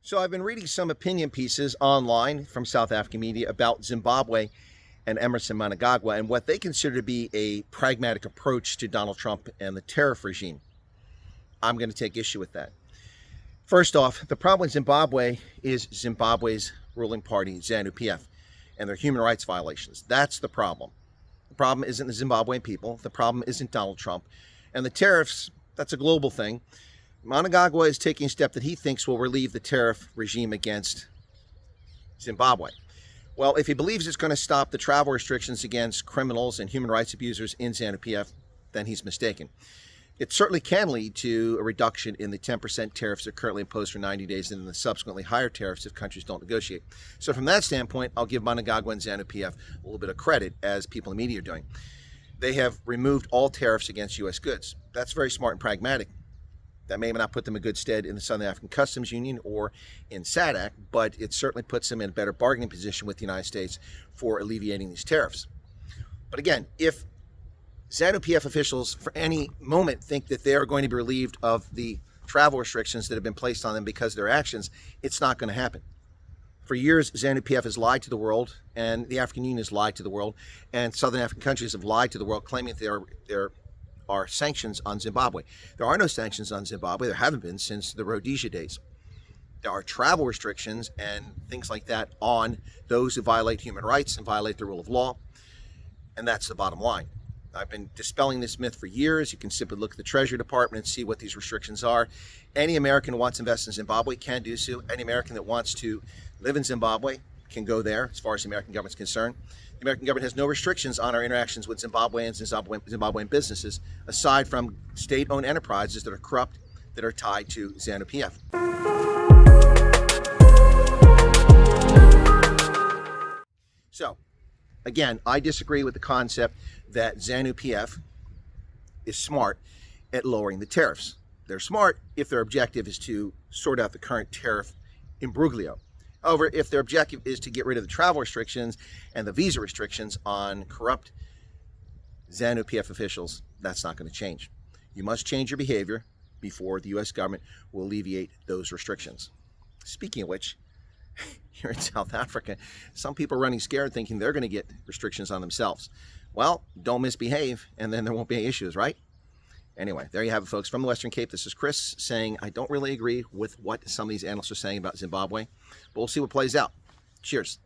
So I've been reading some opinion pieces online from South African media about Zimbabwe and Emerson Mnangagwa and what they consider to be a pragmatic approach to Donald Trump and the tariff regime. I'm going to take issue with that. First off, the problem in Zimbabwe is Zimbabwe's ruling party, ZANU-pf, and their human rights violations. That's the problem. The problem isn't the Zimbabwean people. The problem isn't Donald Trump. And the tariffs, that's a global thing. Mnangagwa is taking a step that he thinks will relieve the tariff regime against Zimbabwe. Well, if he believes it's going to stop the travel restrictions against criminals and human rights abusers in ZANU-pf, then he's mistaken. It certainly can lead to a reduction in the 10% tariffs that are currently imposed for 90 days and the subsequently higher tariffs if countries don't negotiate. So from that standpoint, I'll give Mnangagwa and ZANU-pf a little bit of credit, as people in the media are doing. They have removed all tariffs against U.S. goods. That's very smart and pragmatic. That may not put them in good stead in the Southern African Customs Union or in SADC, but it certainly puts them in a better bargaining position with the United States for alleviating these tariffs. But again, if ZANU-pf officials for any moment think that they are going to be relieved of the travel restrictions that have been placed on them because of their actions, it's not going to happen. For years, ZANU-pf has lied to the world, and the African Union has lied to the world, and Southern African countries have lied to the world, claiming that there are sanctions on Zimbabwe. There are no sanctions on Zimbabwe. There haven't been since the Rhodesia days. There are travel restrictions and things like that on those who violate human rights and violate the rule of law, and that's the bottom line. I've been dispelling this myth for years. You can simply look at the Treasury Department and see what these restrictions are. Any American who wants to invest in Zimbabwe can do so. Any American that wants to live in Zimbabwe can go there, as far as the American government is concerned. The American government has no restrictions on our interactions with Zimbabweans and Zimbabwean businesses, aside from state-owned enterprises that are corrupt, that are tied to ZANU-pf. So, again, I disagree with the concept that ZANU-pf is smart at lowering the tariffs. They're smart if their objective is to sort out the current tariff imbroglio. However, if their objective is to get rid of the travel restrictions and the visa restrictions on corrupt ZANU-pf officials, that's not going to change. You must change your behavior before the U.S. government will alleviate those restrictions. Speaking of which, here in South Africa, some people are running scared thinking they're going to get restrictions on themselves. Well, don't misbehave and then there won't be any issues, right? Anyway, there you have it, folks. From the Western Cape, this is Chris saying I don't really agree with what some of these analysts are saying about Zimbabwe, but we'll see what plays out. Cheers.